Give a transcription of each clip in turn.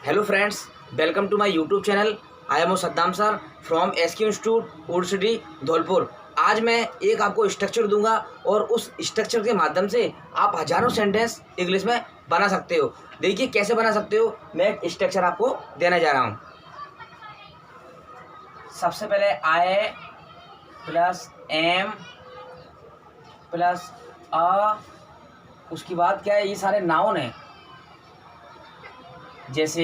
Hello friends, welcome to my YouTube channel. I am Saddam sir from SQ institute old city Dholpur. आज मैं एक आपको structure दूंगा और उस स्ट्रक्चर के माध्यम से आप हजारों सेंटेंस इंग्लिश में बना सकते हो। देखिए कैसे बना सकते हो, मैं एक स्ट्रक्चर आपको देने जा रहा हूँ। सबसे पहले आई प्लस एम प्लस अ, उसके बाद क्या है, ये सारे नाउन हैं जैसे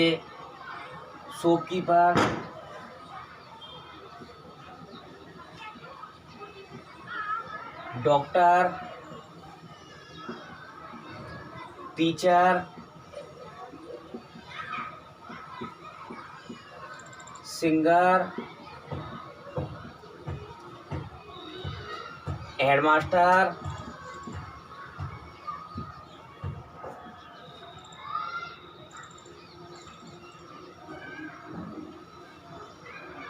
shopkeeper, doctor, teacher, singer, headmaster,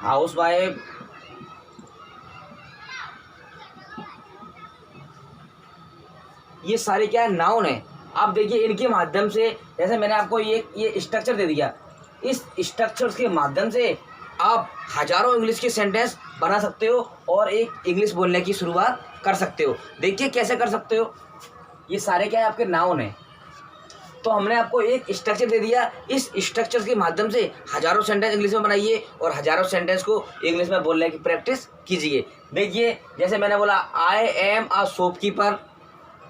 housewife, ये सारे क्या है, नाउन है। आप देखिए इनके माध्यम से, जैसे मैंने आपको ये स्ट्रक्चर दे दिया, इस स्ट्रक्चर के माध्यम से आप हजारों इंग्लिश के सेंटेंस बना सकते हो और एक इंग्लिश बोलने की शुरुआत कर सकते हो। देखिए कैसे कर सकते हो, ये सारे क्या है, आपके नाउन है। तो हमने आपको एक स्ट्रक्चर दे दिया, इस स्ट्रक्चर के माध्यम से हजारों सेंटेंस इंग्लिश में बनाइए और हजारों सेंटेंस को इंग्लिश में बोलने की प्रैक्टिस कीजिए। देखिए जैसे मैंने बोला, आई एम अ शॉपकीपर,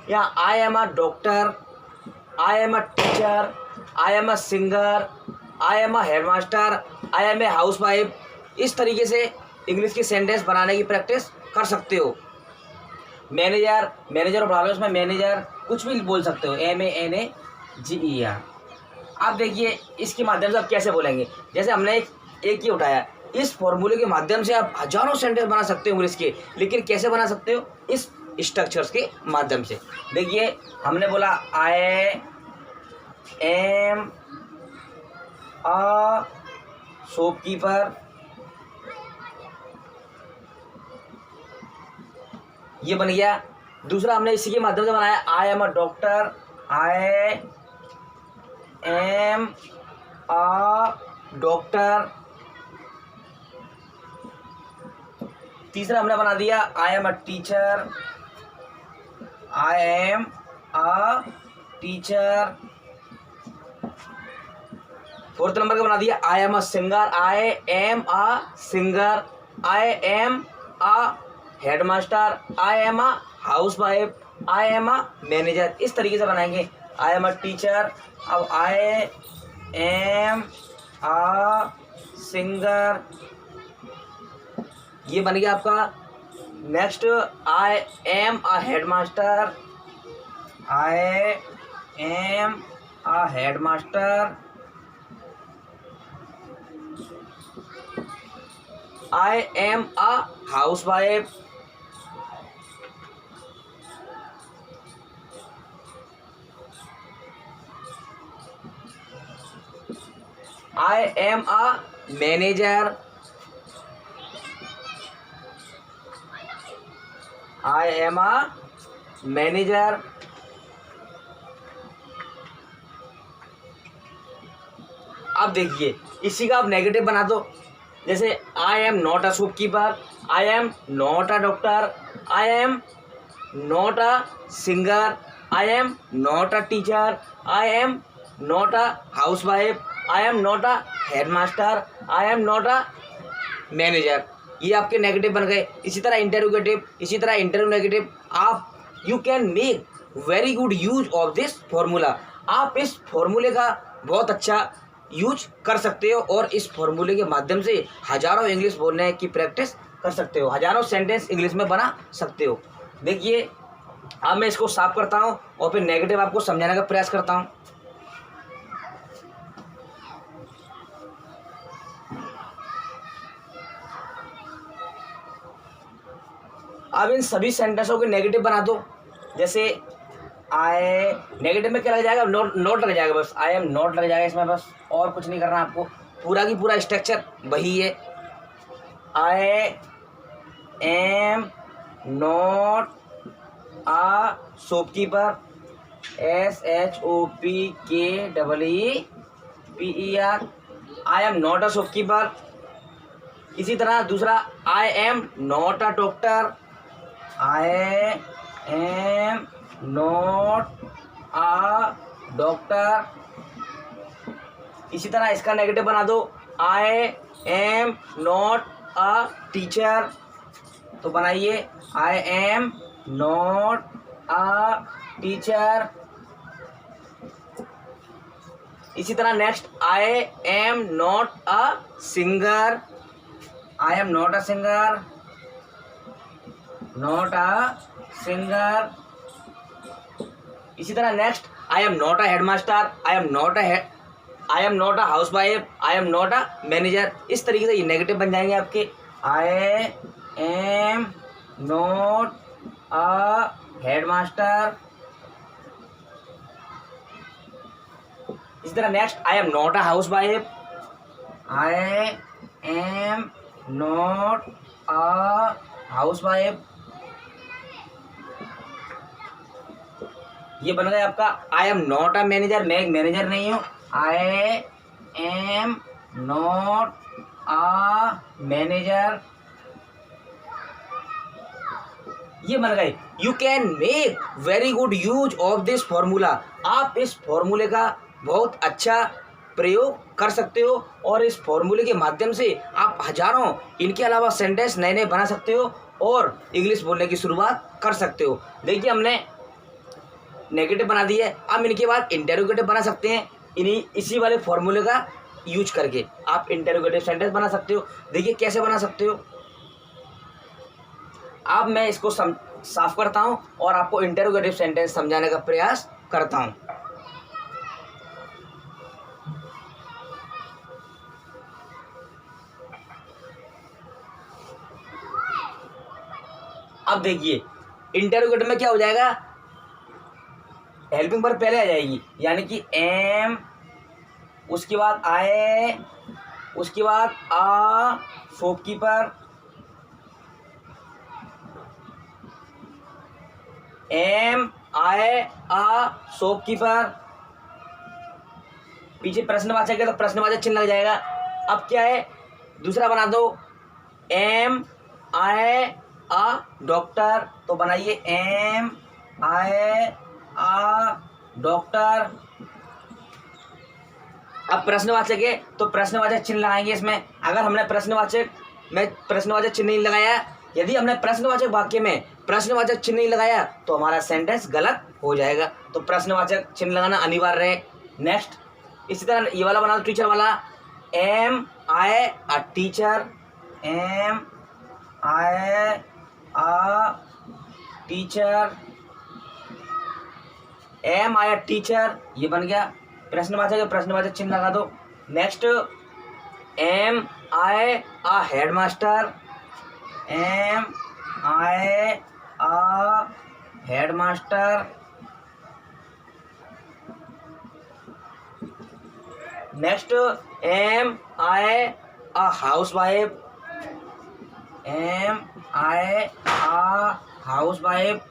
या I am a doctor, I am a teacher, I am a singer, I am a headmaster, I am a housewife. इस तरीके से इंग्लिश की सेंटेंस बनाने की प्रैक्टिस कर सकते हो। मैनेजर, मैनेजर और उसमें मैनेजर कुछ भी बोल सकते हो, MANAGER। आप देखिए इसके माध्यम से आप कैसे बोलेंगे। जैसे हमने एक ही उठाया, इस फॉर्मूले के माध्यम से आप हजारों सेंटेंस बना सकते हो इंग्लिश के। लेकिन कैसे बना सकते हो, इस स्ट्रक्चर्स के माध्यम से। देखिए हमने बोला आई एम अ शॉपकीपर, ये बन गया। दूसरा हमने इसी के माध्यम से बनाया, आई am a doctor, I am a doctor. तीसरा हमने बना दिया, आई am a teacher, I am a teacher. Fourth number का बना दिया, आई am a singer, I am a singer, I am a headmaster, I am a house wife, I am a manager. इस तरीके से बनाएंगे, आई एम अ टीचर, अब आई am a singer, ये बन गया आपका। Next I am a headmaster, I am a headmaster, I am a house wife, I am a manager, I am a manager. अब देखिए इसी का आप नेगेटिव बना दो। जैसे I am not a shopkeeper, I am not a doctor, I am not a singer, I am not a teacher, I am not a house wife, I am not a headmaster, I am not a manager. ये आपके negative बन गए। इसी तरह interrogative, इसी तरह intro negative. आप you can make very good use of this formula. आप इस फॉर्मूले का बहुत अच्छा यूज कर सकते हो और इस फॉर्मूले के माध्यम से हजारों इंग्लिश बोलने की प्रैक्टिस कर सकते हो, हजारों सेंटेंस इंग्लिश में बना सकते हो। देखिए अब मैं इसको साफ करता हूँ और फिर नेगेटिव आपको समझाने का प्रयास करता हूँ। अब इन सभी सेंटेंसों के नेगेटिव बना दो। जैसे आई, नेगेटिव में क्या लग जाएगा, नोट, नोट लग जाएगा, बस आई एम नोट लग जाएगा इसमें, बस और कुछ नहीं करना आपको। पूरा की पूरा स्ट्रक्चर वही है, I am not a shopkeeper, SHOPKEEPER, PER, I am not a shopkeeper. इसी तरह दूसरा, I am not a doctor, I am not a doctor. इसी तरह इसका नेगेटिव बना दो, I am not a teacher. तो बनाइए, I am not a teacher. इसी तरह next, I am not a singer, I am not a singer, not a singer. इसी तरह next, I am not a headmaster, I am not I am not a house wife, I am not a manager. इस तरीके से ये negative बन जाएंगे आपके, I am not a headmaster. इसी तरह next, I am not a house wife, I am not a house wife. ये बन गया आपका, I am not a manager, मैं एक मैनेजर नहीं हूँ, I am not a manager. ये बन गए, you can make very good use of this formula. आप इस फॉर्मूले का बहुत अच्छा प्रयोग कर सकते हो और इस फॉर्मूले के माध्यम से आप हजारों इनके अलावा सेंटेंस नए नए बना सकते हो और इंग्लिश बोलने की शुरुआत कर सकते हो। देखिए हमने नेगेटिव बना दिया है, अब इनके बाद इंटेरोगेटिव बना सकते हैं। इसी वाले फॉर्मूले का यूज करके आप इंटेरोगेटिव सेंटेंस बना सकते हो। देखिए कैसे बना सकते हो। अब मैं इसको साफ करता हूं और आपको इंटेरोगेटिव सेंटेंस समझाने का प्रयास करता हूं। अब देखिए इंटेरोगेटिव में क्या हो जाएगा, हेल्पिंग वर्ब पहले आ जाएगी, यानी कि एम, उसके बाद आए, उसके बाद आ शॉपकीपर, एम आए आ शॉपकीपर। पीछे प्रश्नवाचक है तो प्रश्नवाचक चिन्ह लग जाएगा। अब क्या है, दूसरा बना दो, एम आए आ डॉक्टर। तो बनाइए एम आए आ डॉक्टर। अब प्रश्नवाचक है तो प्रश्नवाचक चिन्ह लगाएंगे इसमें। अगर हमने प्रश्नवाचक चिन्ह नहीं लगाया, यदि हमने प्रश्नवाचक वाक्य में प्रश्नवाचक चिन्ह नहीं लगाया तो हमारा सेंटेंस गलत हो जाएगा। तो प्रश्नवाचक चिन्ह लगाना अनिवार्य है। नेक्स्ट, इसी तरह ये वाला बना दो, टीचर वाला, M I a teacher, M I a teacher, M I a teacher. ये बन गया प्रश्नवाचक, प्रश्नवाचक चिन्ह लगा दो। Next, M I a headmaster, M I a headmaster. Next, M I a housewife, am I a housewife.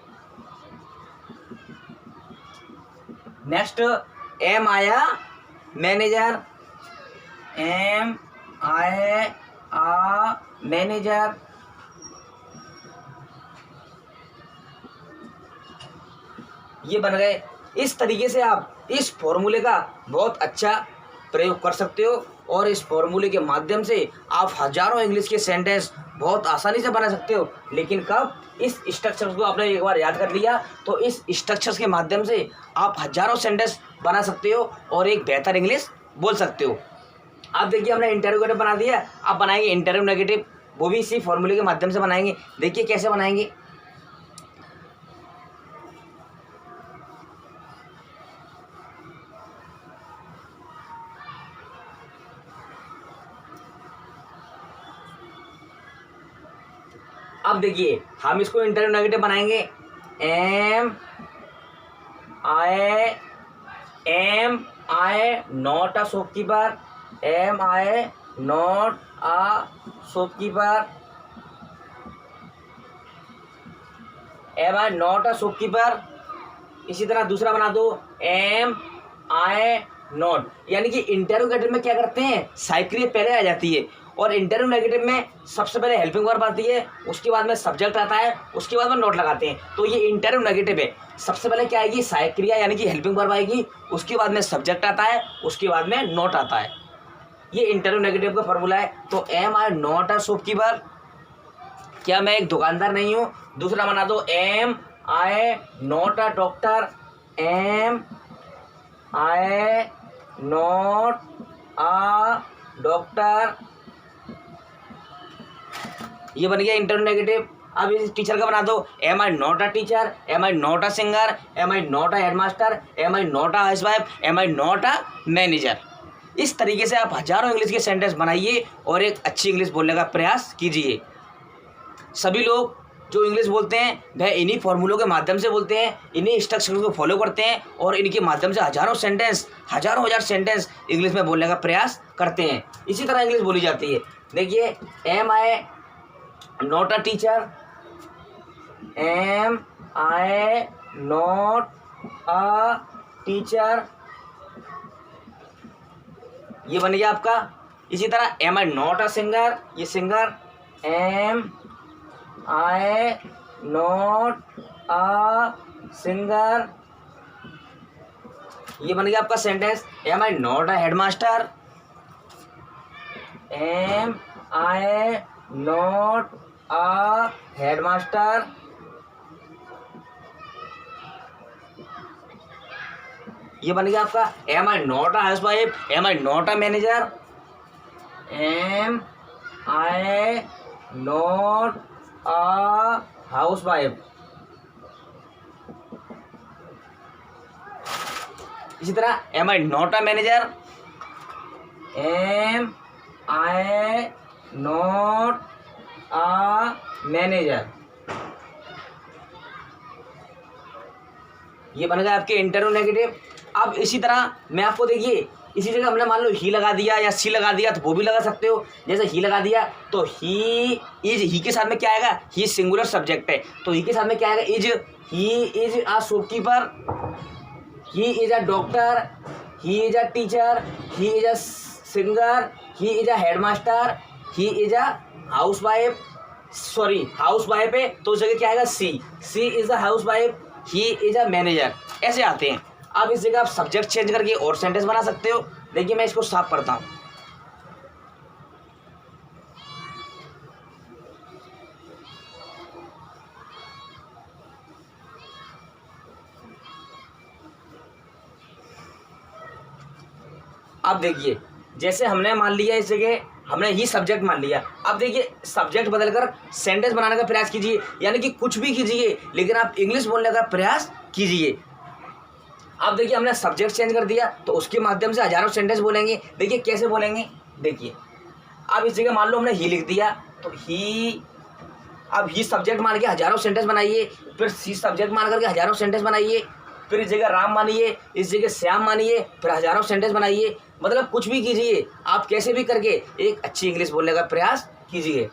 Next, am I manager, am I a manager. ये बन गए। इस तरीके से आप इस फॉर्मूले का बहुत अच्छा प्रयोग कर सकते हो और इस फॉर्मूले के माध्यम से आप हजारों इंग्लिश के सेंटेंस बहुत आसानी से बना सकते हो। लेकिन कब, इस स्ट्रक्चर्स को आपने एक बार याद कर लिया तो इस स्ट्रक्चर्स के माध्यम से आप हजारों सेंटेंस बना सकते हो और एक बेहतर इंग्लिश बोल सकते हो। अब देखिए हमने इंटेरोगेटिव बना दिया, अब बनाएंगे इंटेरोगेटिव, वो भी इसी फॉर्मूले के माध्यम से बनाएंगे। देखिए कैसे बनाएंगे। अब देखिए हम इसको इंटेरोगेटिव बनाएंगे, am I not a shopkeeper, am I not a shopkeeper, am I not a shopkeeper. इसी तरह दूसरा बना दो, एम आई नॉट, यानी कि इंटेरोगेटिव में क्या करते हैं, साइक्रिया पहले आ जाती है, और इंटेरोगेटिव में सबसे पहले हेल्पिंग वर्ब आती है, उसके बाद में सब्जेक्ट आता है, उसके बाद में नॉट लगाते हैं। तो ये इंटेरोगेटिव है, सबसे पहले क्या आएगी, साइक्रिया यानी कि हेल्पिंग वर्ब आएगी, उसके बाद में सब्जेक्ट आता है, उसके बाद में नॉट आता है। ये इंटेरोगेटिव का फॉर्मूला है। तो am I not a shopkeeper, क्या मैं एक दुकानदार नहीं हूँ। दूसरा बना दो, am I not a doctor, am I not a doctor, ये बन गया इंटरनेगेटिव। अब इस टीचर का बना दो, am I not a teacher, am I not a singer, am I not a headmaster, am I not a housewife, am I not a manager. इस तरीके से आप हजारों इंग्लिश के सेंटेंस बनाइए और एक अच्छी इंग्लिश बोलने का प्रयास कीजिए। सभी लोग जो इंग्लिश बोलते हैं वह इन्हीं फॉर्मूलों के माध्यम से बोलते हैं, इन्हीं स्ट्रक्चर को फॉलो करते हैं और इनके माध्यम से हजारों हजार सेंटेंस इंग्लिश में बोलने का प्रयास करते हैं। इसी तरह इंग्लिश बोली जाती है। देखिए, am I not a teacher, am I not a teacher, ये बन गया आपका। इसी तरह am I not a singer, ये singer, am I not a singer, ये बन गया आपका sentence. Am I not a headmaster, am I not a headmaster, ये बन गया आपका। Am I not a housewife, am I not a manager, am I not a housewife. इसी तरह am I not a manager, am I not a manager, ये बन गया आपके इंटरोगेटिव। अब इसी तरह मैं आपको, देखिए, इसी जगह हमने मान लो ही लगा दिया या सी लगा दिया तो वो भी लगा सकते हो। जैसे ही लगा दिया तो ही इज, ही के साथ में क्या आएगा, ही सिंगुलर सब्जेक्ट है तो ही के साथ में क्या आएगा, is. He is a shopkeeper, he is a doctor, he is a teacher, he is a singer, he is a headmaster, he is a housewife, sorry housewife है तो उस जगह क्या आएगा, she is a housewife, he is a manager, ऐसे आते हैं। अब इस जगह आप सब्जेक्ट चेंज करके और सेंटेंस बना सकते हो। देखिए, मैं इसको साफ करता हूं। अब देखिए, जैसे हमने मान लिया, इस जगह हमने ही सब्जेक्ट मान लिया। अब देखिए, सब्जेक्ट बदलकर सेंटेंस बनाने का प्रयास कीजिए, यानी कि कुछ भी कीजिए लेकिन आप इंग्लिश बोलने का प्रयास कीजिए। अब देखिए, हमने सब्जेक्ट चेंज कर दिया तो उसके माध्यम से हजारों सेंटेंस बोलेंगे। देखिए कैसे बोलेंगे, देखिए, अब इस जगह मान लो हमने ही लिख दिया तो ही, अब ही सब्जेक्ट मान के हजारों सेंटेंस बनाइए, फिर सी सब्जेक्ट मान करके हजारों सेंटेंस बनाइए, फिर इस जगह राम मानिए, इस जगह श्याम मानिए, फिर हजारों सेंटेंस बनाइए। मतलब कुछ भी कीजिए, आप कैसे भी करके एक अच्छी इंग्लिश बोलने का प्रयास कीजिए।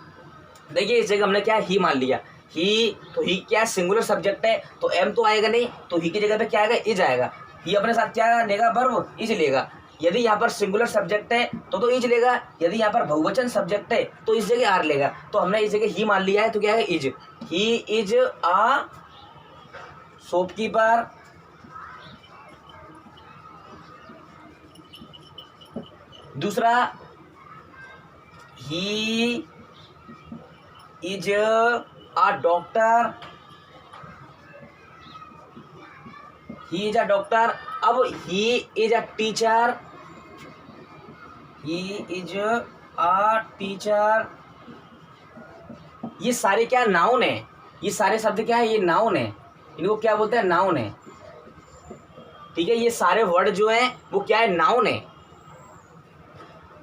देखिए, इस जगह हमने क्या ही मान लिया, ही, तो ही क्या सिंगुलर सब्जेक्ट है तो एम तो आएगा नहीं, तो ही की जगह पे क्या आएगा, इज आएगा। ही अपने साथ क्या लेगा, वर्ब इज लेगा। यदि यहाँ पर सिंगुलर सब्जेक्ट है तो इज लेगा, यदि यहाँ पर बहुवचन सब्जेक्ट है तो इस जगह आर लेगा। तो हमने इस जगह ही मान लिया है तो क्या है, is. He is a shopkeeper, दूसरा he is a doctor, he is a doctor. अब he is a teacher, he is a teacher, ये सारे क्या नाउन है, ये सारे शब्द क्या है, ये नाउन है, इनको क्या बोलते हैं, नाउन है। ठीक है, ये सारे वर्ड जो हैं वो क्या है, नाउन है।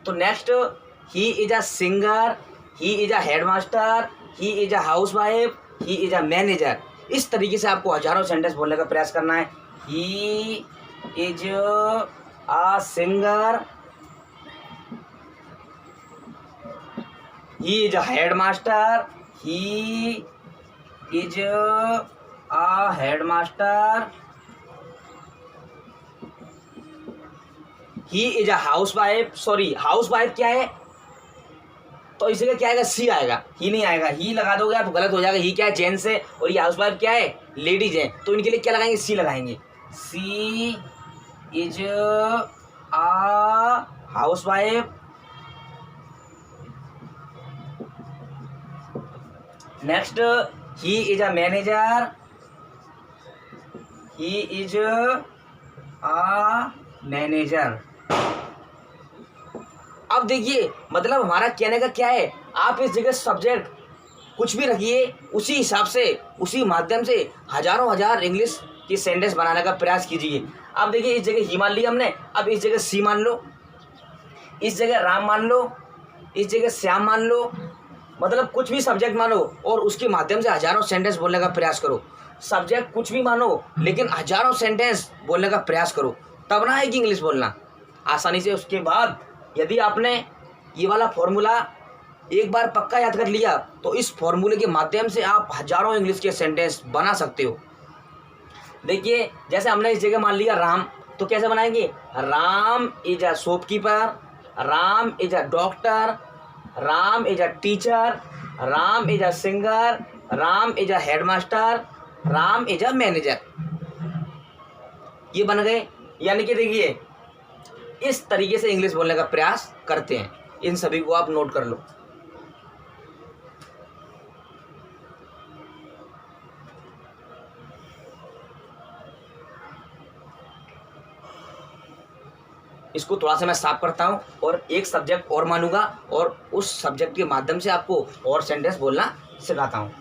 तो next, he is a singer, he is a headmaster, he is a housewife, he is a manager. इस तरीके से आपको हजारों सेंटेंस बोलने का प्रयास करना है। ही is a singer, he is a headmaster, he is a headmaster, he is a house wife, sorry house wife क्या है, तो इस जगह क्या आएगा, सी आएगा, ही नहीं आएगा, ही लगा दोगे आप गलत हो जाएगा। ही क्या है, जेंट्स है, और ये हाउस वाइफ क्या है, लेडीज है, तो इनके लिए क्या लगाएंगे, सी लगाएंगे। She is a housewife. Next, he is a manager, he is a manager. अब देखिए मतलब हमारा कहने का क्या है, आप इस जगह सब्जेक्ट कुछ भी रखिए, उसी हिसाब से उसी माध्यम से हजारों हजार इंग्लिश की सेंटेंस बनाने का प्रयास कीजिए। अब देखिए इस जगह ही मान लिया हमने, अब इस जगह सी मान लो, इस जगह राम मान लो, इस जगह श्याम मान लो, मतलब कुछ भी सब्जेक्ट मानो और उसके माध्यम से हजारों सेंटेंस बोलने का प्रयास करो। सब्जेक्ट कुछ भी मानो लेकिन हजारों सेंटेंस बोलने का प्रयास करो, तब ना है कि इंग्लिश बोलना आसानी से। उसके बाद यदि आपने ये वाला फॉर्मूला एक बार पक्का याद कर लिया तो इस फॉर्मूले के माध्यम से आप हजारों इंग्लिश के सेंटेंस बना सकते हो। देखिए जैसे हमने इस जगह मान लिया राम, तो कैसे बनाएंगे, Ram is a shopkeeper, Ram is a doctor, Ram is a teacher, Ram is a singer, Ram is a headmaster, Ram is a manager. ये बन गए। यानी कि देखिए इस तरीके से इंग्लिश बोलने का प्रयास करते हैं। इन सभी को आप नोट कर लो। इसको थोड़ा सा मैं साफ करता हूँ और एक सब्जेक्ट और मानूंगा और उस सब्जेक्ट के माध्यम से आपको और सेंटेंस बोलना सिखाता हूँ।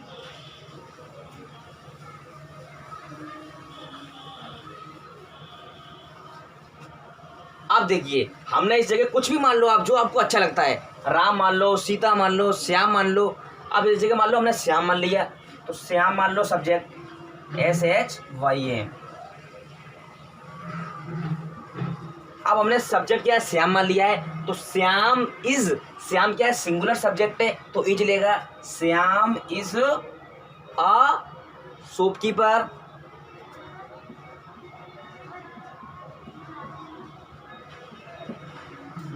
अब देखिए हमने इस जगह कुछ भी मान लो आप, जो आपको अच्छा लगता है, राम मान लो, सीता मान लो, श्याम मान लो। अब इस जगह मान लो हमने श्याम मान लिया, तो श्याम मान लो सब्जेक्ट, SHYAM। अब हमने सब्जेक्ट क्या है, श्याम मान लिया है, तो श्याम इज, श्याम क्या है, सिंगुलर सब्जेक्ट है, तो इज लेगा। श्याम इज अ शॉपकीपर,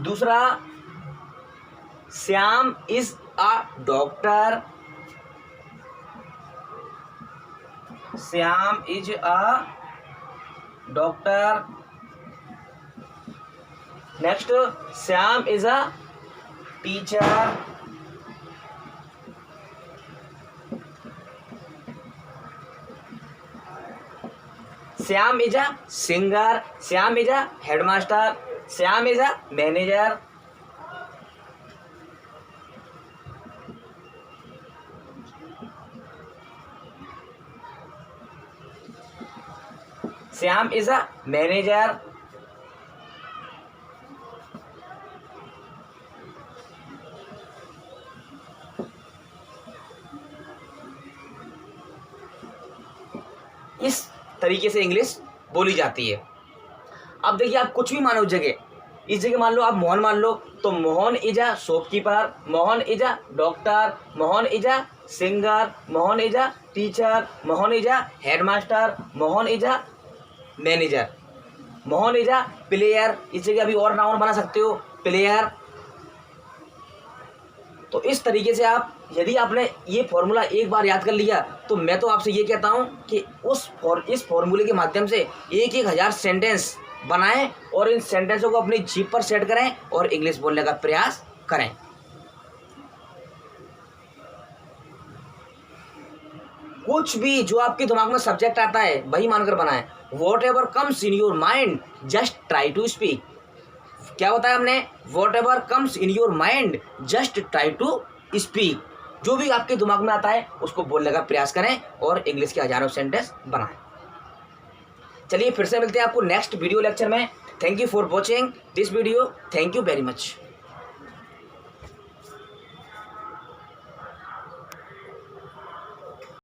दूसरा Shyam is a doctor, Shyam is a doctor. Next, Shyam is a teacher, Shyam is a singer, Shyam is a headmaster, Shyam is a manager. Shyam is a manager. इस तरीके से इंग्लिश बोली जाती है। अब देखिए आप कुछ भी मानो जगह, इस जगह मान लो आप मोहन मान लो, तो Mohan is a shopkeeper, Mohan is a doctor, Mohan is a singer, Mohan is a teacher, Mohan is a headmaster, Mohan is a manager, Mohan is a player. इस जगह अभी और नाउन बना सकते हो, प्लेयर। तो इस तरीके से आप, यदि आपने ये फॉर्मूला एक बार याद कर लिया तो मैं तो आपसे ये कहता हूँ कि इस फॉर्मूले के माध्यम से 1,000 सेंटेंस बनाएं और इन सेंटेंसों को अपनी जीभ पर सेट करें और इंग्लिश बोलने का प्रयास करें। कुछ भी जो आपके दिमाग में सब्जेक्ट आता है वही मानकर बनाएं। Whatever comes in your mind just try to speak. क्या बताया हमने, whatever comes in your mind just try to speak. जो भी आपके दिमाग में आता है उसको बोलने का प्रयास करें और इंग्लिश के हजारों सेंटेंस बनाएं। चलिए फिर से मिलते हैं आपको नेक्स्ट वीडियो लेक्चर में। Thank you for watching this video. Thank you very much.